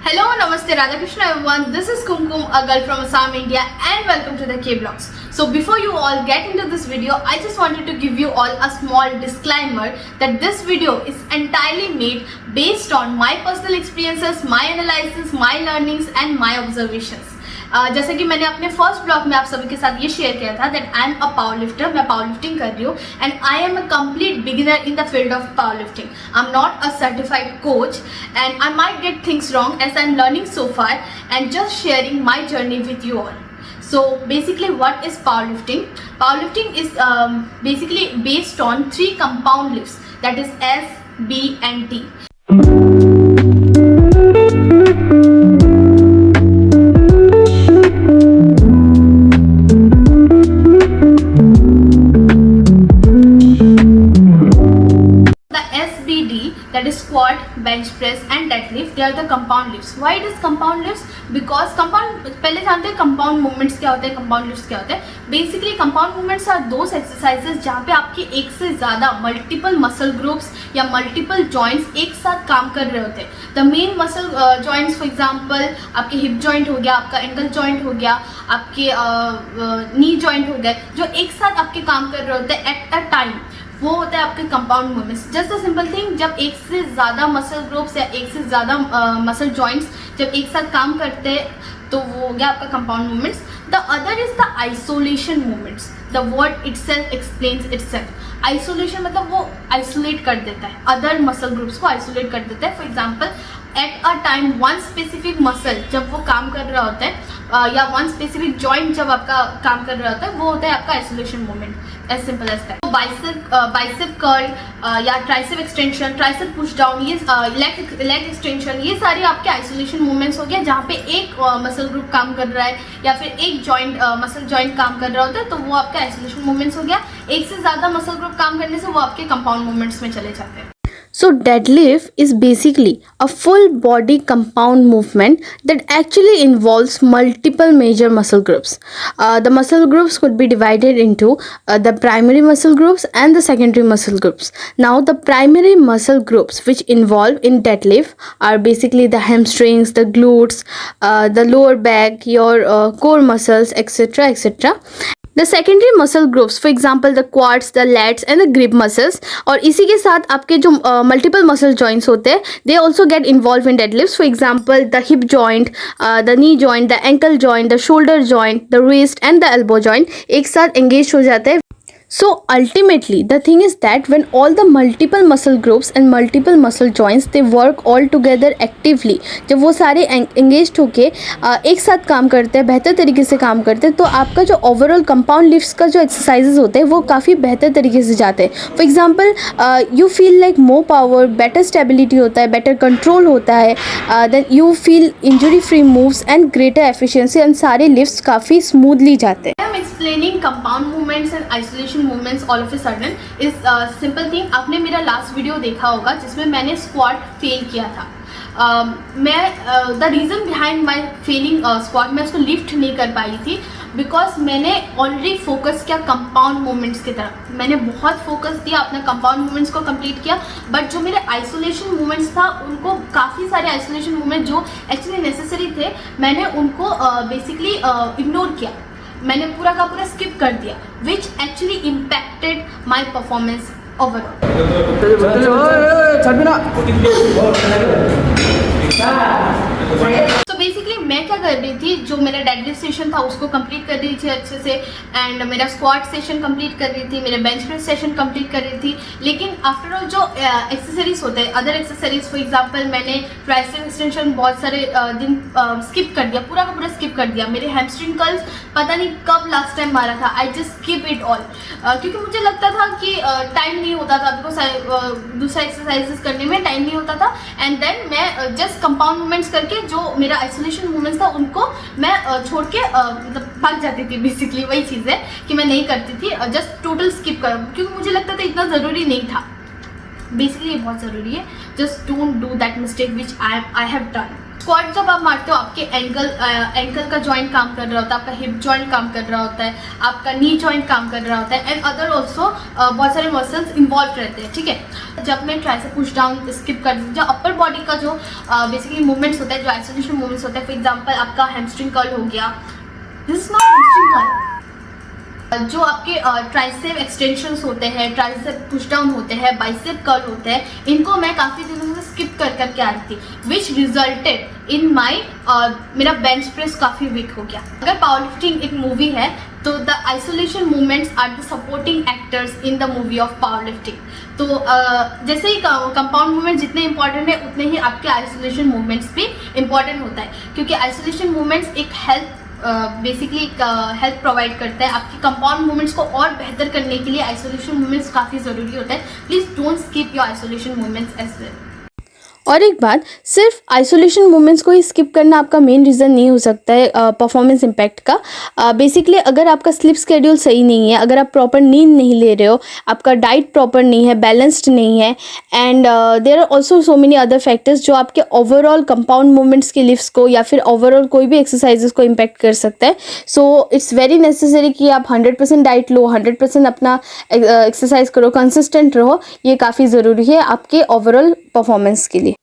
Hello, Namaste, Radha Krishna everyone. This is Kumkum, a girl from Assam, India, and welcome to the K-Blogs. So before you all get into this video, I just wanted to give you all a small disclaimer that this video is entirely made based on my personal experiences, my analysis, my learnings and my observations. जैसे कि मैंने अपने first blog में आप सभी के साथ ये शेयर किया था that I am a power lifter, मैं पावर लिफ्टिंग कर रही हूँ and I am a complete beginner in the field of power lifting. I am not a certified coach and I might get things wrong as I am learning so far and just sharing my journey with you all. So basically what is powerlifting? Powerlifting is basically based on 3 compound lifts, that is S, B and T. That is squat, bench press and deadlift. They are the compound lifts. Why it is compound lifts? Because compound, पहले जानते हैं compound movements क्या होते हैं, compound lifts क्या होते हैं. Basically compound movements are those exercises जहाँ पे आपके एक से ज़्यादा multiple muscle groups या multiple joints एक साथ काम कर रहे होते हैं. The main muscle joints for example आपके hip joint हो गया, आपका ankle joint हो गया, आपके knee joint हो गए, जो एक साथ आपके काम कर रहे होते हैं at a time, वो होता है आपके compound movements. Just a simple thing, जब एक से ज़्यादा मसल ग्रुप्स या एक से ज़्यादा मसल जॉइंट्स जब एक साथ काम करते हैं तो वो हो गया आपका compound movements. The other is the isolation movements. The word itself explains itself. Isolation मतलब वो आइसोलेट कर देता है, अदर मसल ग्रुप्स को आइसोलेट कर देता है. For example at a time one specific muscle जब वो काम कर रहा होता है या वन स्पेसिफिक जॉइंट जब आपका काम कर रहा होता है वो होता है आपका isolation movement. As simple as that. Bicep curl या tricep extension, tricep push down, ये लेग एक्सटेंशन, ये सारे आपके आइसोलेशन मूवमेंट्स हो गया जहाँ पे एक मसल ग्रुप काम कर रहा है या फिर एक जॉइंट मसल जॉइंट काम कर रहा होता है तो वो आपका आइसोलेशन मूवमेंट्स हो गया. एक से ज़्यादा मसल ग्रुप काम करने से वो आपके कंपाउंड मूवमेंट्स में चले जाते हैं. So deadlift is basically a full body compound movement that actually involves multiple major muscle groups. The muscle groups could be divided into the primary muscle groups and the secondary muscle groups. Now the primary muscle groups which involve in deadlift are basically the hamstrings, the glutes, the lower back, your core muscles, etc, etc. The secondary muscle groups, for example the quads, the lats and the grip muscles, और इसी के साथ आपके जो multiple muscle joints होते हैं they also get involved in deadlifts. For example the hip joint, the knee joint, the ankle joint, the shoulder joint, the wrist and the elbow joint एक साथ engaged हो जाते हैं. So ultimately the thing is that when all the multiple muscle groups and multiple muscle joints they work all together actively, जब वो सारे engaged होके एक साथ काम करते हैं, बेहतर तरीके से काम करते हैं तो आपका जो ओवरऑल कंपाउंड लिफ्ट्स का जो एक्सरसाइजेज होते हैं वो काफ़ी बेहतर तरीके से जाते हैं. For example you feel like more power, better stability होता है, बेटर कंट्रोल होता है, then you feel injury free moves and greater efficiency and सारे लिफ्ट्स काफ़ी स्मूथली जाते हैं. Explaining compound movements and isolation movements all of a sudden is a simple thing. आपने मेरा लास्ट वीडियो देखा होगा जिसमें मैंने स्क्वाट फेल किया था. मैं the reason behind my failing squat, मैं उसको लिफ्ट नहीं कर पाई थी बिकॉज मैंने ऑलरेडी फोकस किया कंपाउंड मूवमेंट्स की तरफ. मैंने बहुत फोकस दिया, अपने कंपाउंड मूवमेंट्स को कंप्लीट किया, बट जो मेरे आइसोलेशन मूवमेंट्स था उनको काफ़ी सारे आइसोलेशन मूवमेंट जो एक्चुअली नेसेसरी थे मैंने उनको बेसिकली इग्नोर किया. मैंने पूरा का पूरा स्किप कर दिया which actually impacted my performance overall. तो बेसिकली मैं क्या कर रही थी, जो मेरा डेडलिफ्ट सेशन था उसको कंप्लीट कर रही थी अच्छे से एंड मेरा स्क्वाट सेशन कंप्लीट कर रही थी, मेरे बेंच प्रेस सेशन कंप्लीट कर रही थी. लेकिन आफ्टर ऑल जो एक्सेसरीज होते हैं, अदर एक्सेसरीज फॉर एग्जांपल मैंने ट्राइसेप एक्सटेंशन बहुत सारे दिन स्किप कर दिया, पूरा का पूरा स्किप कर दिया. मेरे हैमस्ट्रिंग कर्ल्स पता नहीं कब लास्ट टाइम मारा था, I just skip it all क्योंकि मुझे लगता था कि टाइम नहीं होता था, बिकॉज दूसरा एक्सरसाइजेस करने में टाइम नहीं होता था. एंड देन मैं जस्ट कंपाउंड मूवमेंट्स करके जो मेरा आइसोलेशन मूवमेंट्स था उनको मैं छोड़ के मतलब भाग जाती थी. बेसिकली वही चीज़ है कि मैं नहीं करती थी, जस्ट टोटल स्किप कर, क्योंकि मुझे लगता था इतना ज़रूरी नहीं था. बेसिकली ये बहुत ज़रूरी है. Just don't do that mistake which I have done. Squat जब आप मारते हो आपके एंकल का जॉइंट काम कर रहा होता है, आपका हिप जॉइंट काम कर रहा होता है, आपका नी जॉइंट काम कर रहा होता है एंड अदर ऑल्सो बहुत सारे मसल्स इन्वॉल्व रहते हैं, ठीक है। जब मैं ट्राइसेप पुश डाउन स्किप कर जो अपर बॉडी का जो बेसिकली मूवमेंट्स होता है, जो आइसोलेशन मूवमेंट्स होता है, फॉर एग्जाम्पल आपका हैमस्ट्रिंग कर्ल हो गया, this is not hamstring curl. जो आपके ट्राइसेप एक्सटेंशंस होते हैं, ट्राइसेप पुश डाउन होते हैं, बाइसेप कर्ल होते हैं, इनको मैं काफ़ी दिनों से स्किप कर करके आ रही थी, विच रिजल्टेड इन माई मेरा बेंच प्रेस काफ़ी वीक हो गया। अगर पावर लिफ्टिंग एक मूवी है तो the isolation movements are the supporting actors in the movie of power lifting. तो जैसे ही कंपाउंड मूवमेंट जितने इंपॉर्टेंट है उतने ही आपके आइसोलेशन मूवमेंट्स भी इंपॉर्टेंट होता है, क्योंकि आइसोलेशन मूवमेंट्स एक बेसिकली हेल्प प्रोवाइड करता है। आपकी कंपाउंड मूवमेंट्स को और बेहतर करने के लिए आइसोलेशन मूवमेंट्स काफ़ी ज़रूरी होता है। Please don't skip your isolation movements as well. और एक बात, सिर्फ आइसोलेशन मूवमेंट्स को ही स्किप करना आपका मेन रीज़न नहीं हो सकता है परफॉर्मेंस इम्पैक्ट का। बेसिकली अगर आपका स्लीप स्केड्यूल सही नहीं है, अगर आप प्रॉपर नींद नहीं ले रहे हो, आपका डाइट प्रॉपर नहीं है, बैलेंस्ड नहीं है, and there are also so many other factors जो आपके ओवरऑल कंपाउंड मूवमेंट्स के लिफ्ट्स को या फिर ओवरऑल कोई भी एक्सरसाइजेस को इम्पैक्ट कर सकता है। सो इट्स वेरी नेसेसरी कि आप 100% डाइट लो, 100% अपना एक्सरसाइज करो, कंसिस्टेंट रहो। ये काफ़ी ज़रूरी है आपके ओवरऑल परफॉर्मेंस के लिए।